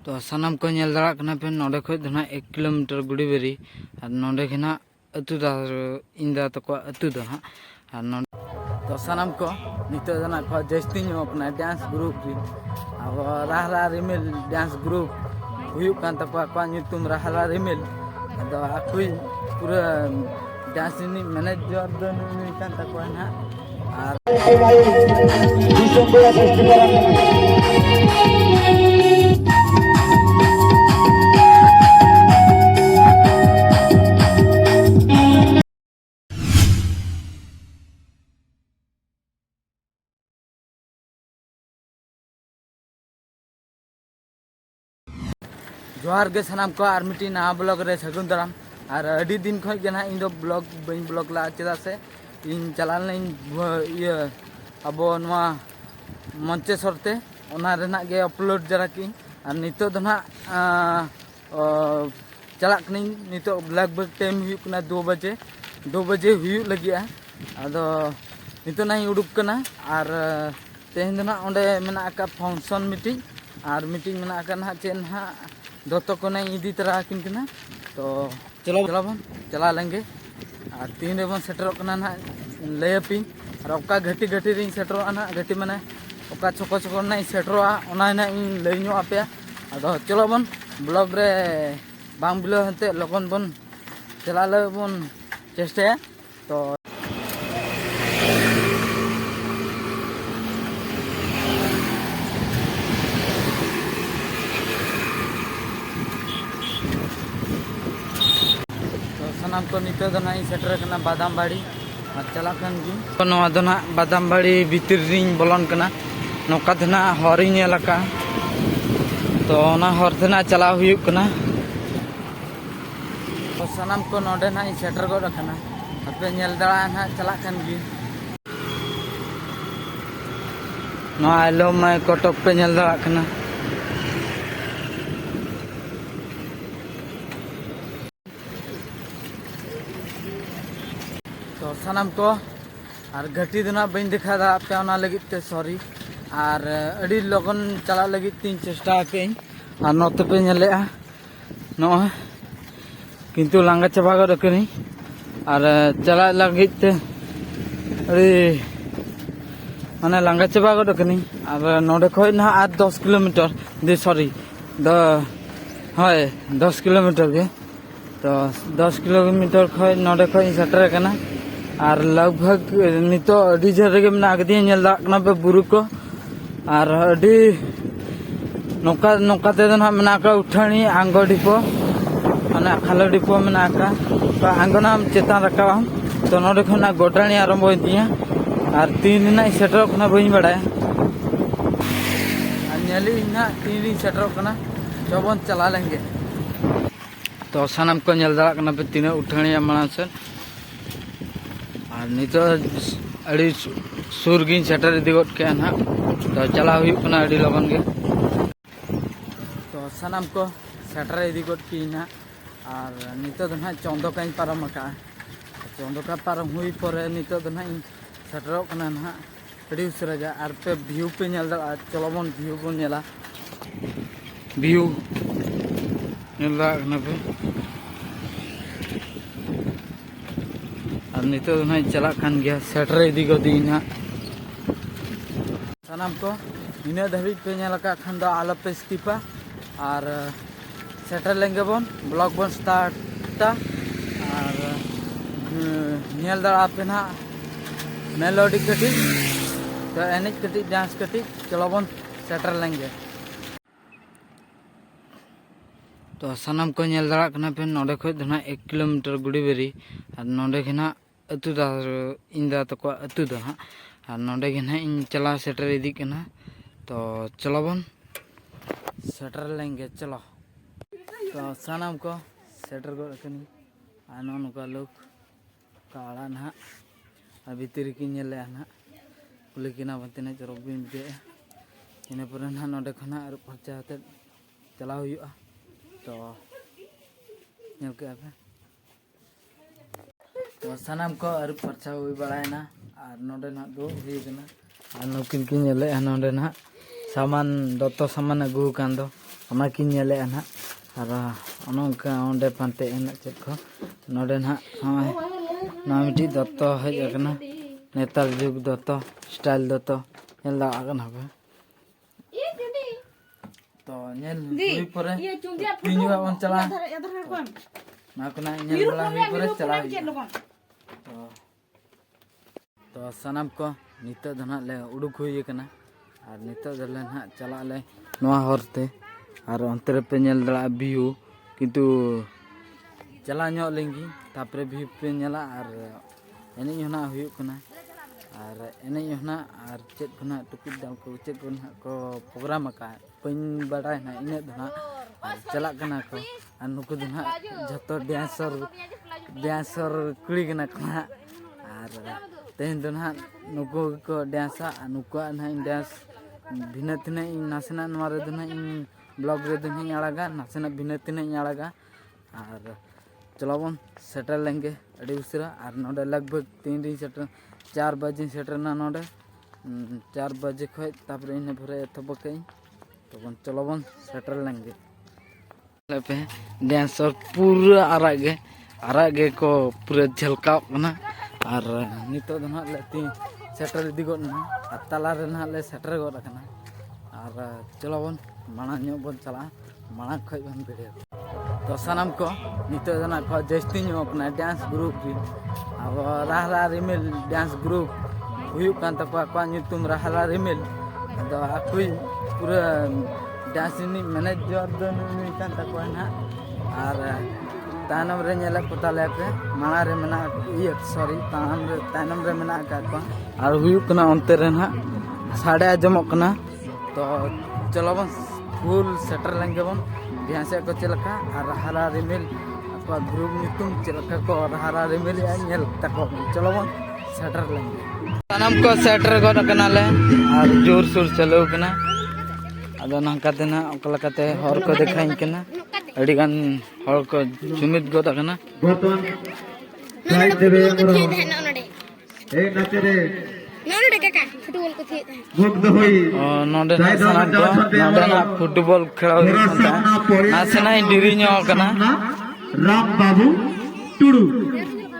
तो सानाम को नेल दाड़ा कना पे नोडे खो दना 1 किलोमीटर गुड़ीबेरी और नोडे के ना अतु दा इंदा तको अतु दो हा और नोडे तो सानाम को नितो दना खो जस्ती नो अपना डांस ग्रुप री अब राहला रिमिल डांस ग्रुप हुयु कान तको को नुतुम राहला रिमिल अदो आकुई पूरा डांस नि मैनेजर दो नि कान तको ना और जोहार गे सानाम को आर मिटी ना ब्लॉग रे सगुन दाराम और अड़ी दिन खो गे ना इन दो ब्लॉग बई ब्लॉग ला चेदा से इन चलान इन ये अबो नवा मंचेश्वर ते ओना रेना गे अपलोड जरा की और नितो दो ना चला कनी नितो लगभग टाइम हुयु कना 2 बजे हुयु लगिया आदो नितो ना उडुक कना और तेहन दो ना ओंडे मेना का फंक्शन मीटिंग और मीटिंग मेना का ना चेन हा दोतो को नहीं इदी तरह किन किना तो चलो बन चला लेंगे और 3 रे बन सेटर कना ना लेपी और ओका घटी घटी रिंग सेटर ना घटी माने ओका छोको छोको नहीं सेटर ओना ना इन लेनो आपे अदो चलो बन ब्लॉग रे बांग बिलो हते लगन बन चला ले बन चेष्टा तो सानाम को नितो दना सेटर कना बादाम बाड़ी और चला कन गी तो नवा दना बादाम बाड़ी भीतर रिंग बोलन कना नोका दना हरी नेलका तो ना हर दना चला हुयु कना तो सानाम को नोडे ना सेटर गो रखना अपे नेल दड़ा ना चला कन गी ना आलो मैं कटक पे नेल दड़ा कना तो सानाम को और घटी दना बन देखा दा पे ओना लगित ते सॉरी और अड़ी लगन चला लगित तीन चेष्टा पे और नोते पे नेलेआ नो किंतु लांगा चाबा गो रखनी और चला लगित ते अड़ी माने लांगा चाबा गो रखनी और नोडे खय ना 10 kilometre they sorry the high 10 kilometre के तो 10 किलोमीटर खय नोडे खय सेटर कना और लगभग नितो अड़ी झर गे मना गदी नेल दा कना पे बुरु को और अड़ी नोका नोका ते ना मना का उठानी आंगो डिपो माने खालो डिपो मना का तो आंगो नाम चेतान रखा तो नोडे खना गोटानी आरंभ होइतिया और 3 दिन सेटर कना बई बड़ाय और नेली ना 3 दिन सेटर कना जबन चला लेंगे तो सानाम को नेल दा कना पे तीन उठानी माना से और नितो अड़ी सुरगिन सेटर इदी गट के ना तो चला हुयु कना अड़ी लगन गे तो सानाम को सेटर इदी गट की ना और नितो दना चंदोकाई पारम का चंदोका पारम हुई परे नितो दना सेटर कना ना अड़ी उसरा जा और पे व्यू पे नेल दा चलो बन व्यू बन नेला व्यू नेल दा कना पे और नितो ना चला कान गया सेटर इदी गदी ना सानाम को इना धाबी पे नेलका खान दो आलो पे स्किपा और सेटर लेंगे बन ब्लॉग बन स्टार्ट और नेल दड़ा पे ना मेलोडी कटी तो एनेज कटी डांस कटी चलो बन सेटर लेंगे तो सानाम को नेल दड़ा कना पे नोडे खय दना 1 किलोमीटर गुड़ीबेरी और नोडे के ना अतु दा इंदा तको अतु दो हा और नोडे के ना इन चला सेटर इदी कना तो चलो बन सेटर लेंगे चलो तो सानाम को सेटर गो रखनी आनो नुका लोग काला ना अभी भीतर की नेले ना कुली किना बंतिना चरक बिन के इने पर ना नोडे खना आर फरचा हते चला हुआ तो नेल के आपे तो सानाम को आर फरचा हुई बड़ाय ना और नोडे ना दो हुई कना और नुकिन की नेले नोडे ना सामान दत्तो सामान अगू कान दो ᱚᱱᱟ ᱠᱤᱱ ᱧᱮᱞᱮᱜᱼᱟ ᱱᱟᱦᱟᱜ ᱟᱨ ᱚᱱᱠᱟ ᱚᱸᱰे ᱯᱟᱱᱛᱮ ᱦᱮᱱᱟᱜ ᱪᱮᱫ ᱠᱚ ᱱᱚᱰᱮ ᱱᱟᱦᱟᱜ ᱱᱚᱜᱼᱚᱭ ᱱᱚᱣᱟ ᱢᱤᱫᱴᱤᱡ ᱫᱚᱛᱚ ᱦᱮᱡ ᱟᱠᱟᱱᱟ ᱱᱮᱛᱟᱨ ᱡᱩᱜᱽ ᱫᱚᱛᱚ ᱥᱴᱟइल ᱫᱚᱛᱚ ᱧᱮᱞ ᱫᱟᱲᱮᱭᱟᱜ ᱠᱟᱱᱟ ᱯᱮ तो ñel हुई परे तीनवा बन चला ना कोना ñel बड़ा हुई परे चला तो सनम को नित दना ले उडुक हुई कना और नित दले ना चला ले नवा हरते और अंतरे पे ñel दला व्यू किंतु चला ñो लेंगी तापरे व्यू पे ñela और एने होना हुई कना और एने होना और चेक कोना टुकुट दाल को चेक कोना को प्रोग्राम का पइन बड़ा ना इने दना चला कना को और नुकु दना जतो डांसर कुड़ी कना कना और तेन दना नुकु को डांसा नुकु ना डांस भिन्न तिना नासना नवारे दना इन ब्लॉग रे दना आड़ागा नासना भिन्न तिना आड़ागा और चलो बन सेटल लेंगे अड़ी उसरा और नोडे लगभग 3 दिन सेटल 4 बजे सेटर ना नोडे 4 बजे खय तापरे इन भरे थबकई तो बन चलो बन सेटल लेंगे पे डांसर पूरा आरागे को पूरा झलकाव कना और नितो दना ले ती सेटर दिगो ना तला रे ना ले सेटर गो रखना और चलो बन माना न्यो बन चला माना खय बन वीडियो तो सनम को नितो दना को जस्ती न्यो अपना डांस ग्रुप भी अब राहला रिमिल डांस ग्रुप हुयु कान तक को ᱧᱩᱛᱩᱢ राहला रिमिल अदो आकुई पूरा डांस नि मैनेजर दो नि कान तक ना और तानम रे नेला पताले पे माना रे मना ये सॉरी तानम रे मना का को और हुयु कना अंते रे ना साडे आजमक कना तो चलो बन फुल सेटर लेंगे बन बिहान से को चलका और राहला रिमिल आपका ग्रुप ᱧᱩᱛᱩᱢ चलका को राहला रिमिल नेल तको चलो बन सेटर लेंगे सनम को सेटर गो कना ले और जोर सुर चलो कना अदो नंकाते ना ओकलकाते हर को देखाई कना अड़ी गान हर को जुमित गो कना गोतन साइड देबे हमरो ए नाते रे नोडे काका फुटबॉल को थे भोग द होई नोडे ना सनम को नोडे ना फुटबॉल खेला ना सेना डिरी ᱧो कना राम बाबू टुडू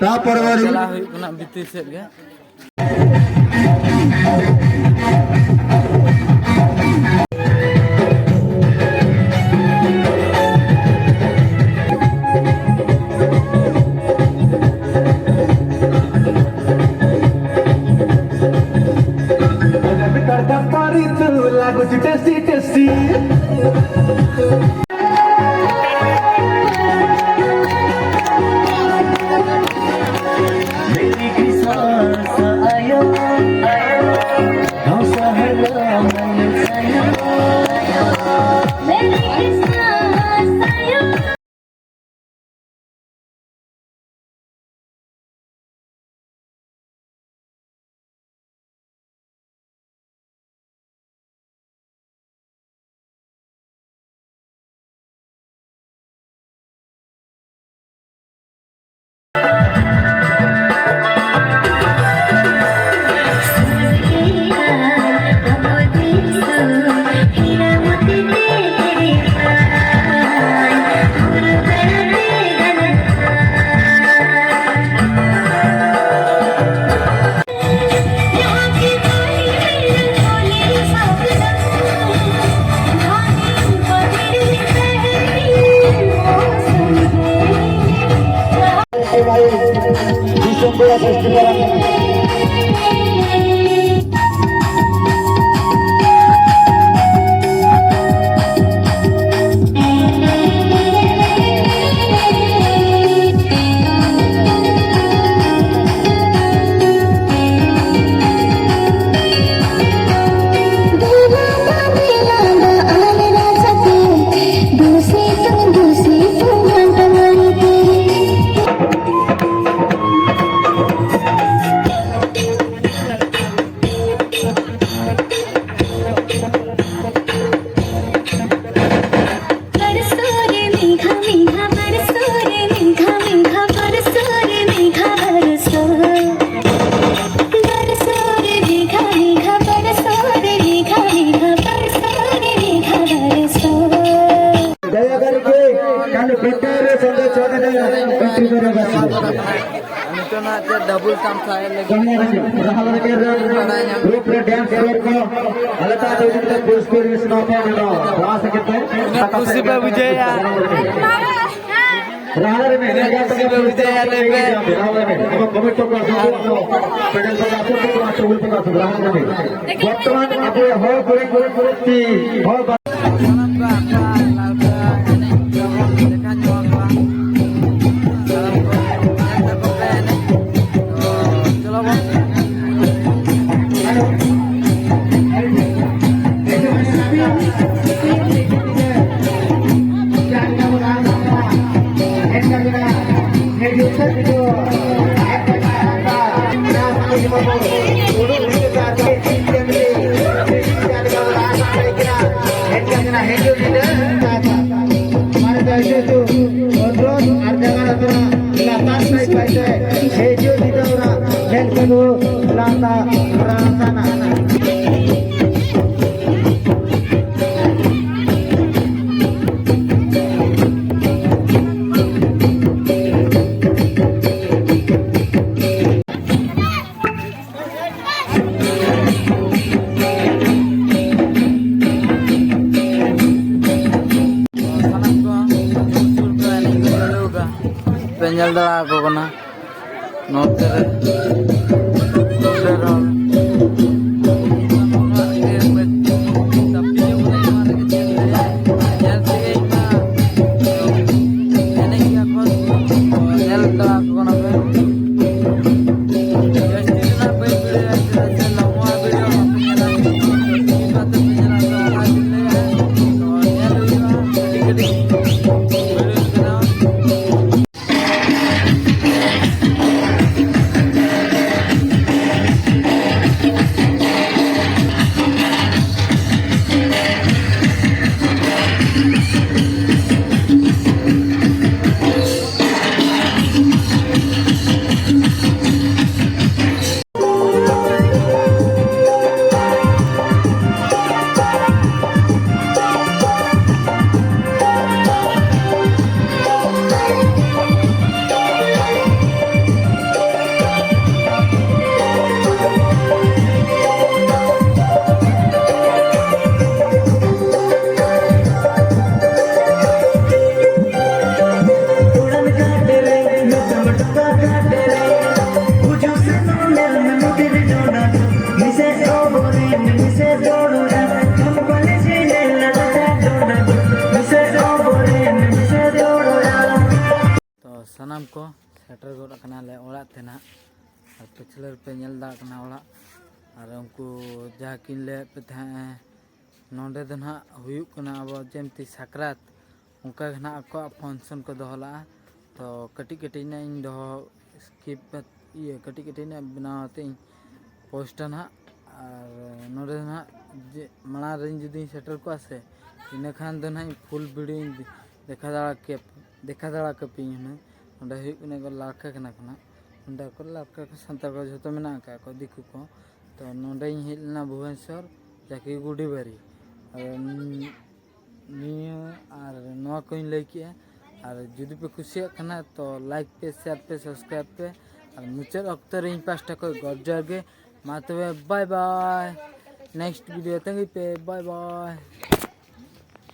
ता परवारी चला हुई कना बिती से गे टेस्टी ना डबल काम खाए लगे ग्रुप रे डांस कर को अलता दो दिन तक भोजपुरी में सुना पाए ना गा सकते हैं खुशी पे बुझे यार राहर में खुशी पे बुझे यार ले पे राहर में अब कमेंट को पेडल पर आते तो टेबल पर आते राहर में वर्तमान अब हो पूरे हो पेंजल दड़ा को कना नोते रे सानाम को सेटर गोड़ ले ओड़ा तेना और पिछले पे नेल दा कना ओड़ा और उनको जहाँ किन ले पे थे नोडे दो ना हुयुक कना अब जेमती साकरात उनका ना को फंक्शन को दोहला तो कटी कटी ना इन दो स्किप ये कटी कटी ना बनाते पोस्टर ना और नोडे ना मना रेंज जुदी सेटर को आसे इन खान दो ना फुल वीडियो देखा दड़ा के पी हमें उन्हें हुयुक को लाड़का कना कना उन्हें को लाड़का को संताल को जो तो मेना का को दिखु को तो नोडे हिलना भुवनेश्वर जाके गुडी बारी और नियो और नवा को इन लेके और जुदी पे खुशी कना तो लाइक पे शेयर पे सब्सक्राइब पे और मुझे अक्तर इन पास्टा को गॉड गे मातवे बाय बाय नेक्स्ट वीडियो तंगी पे बाय बाय।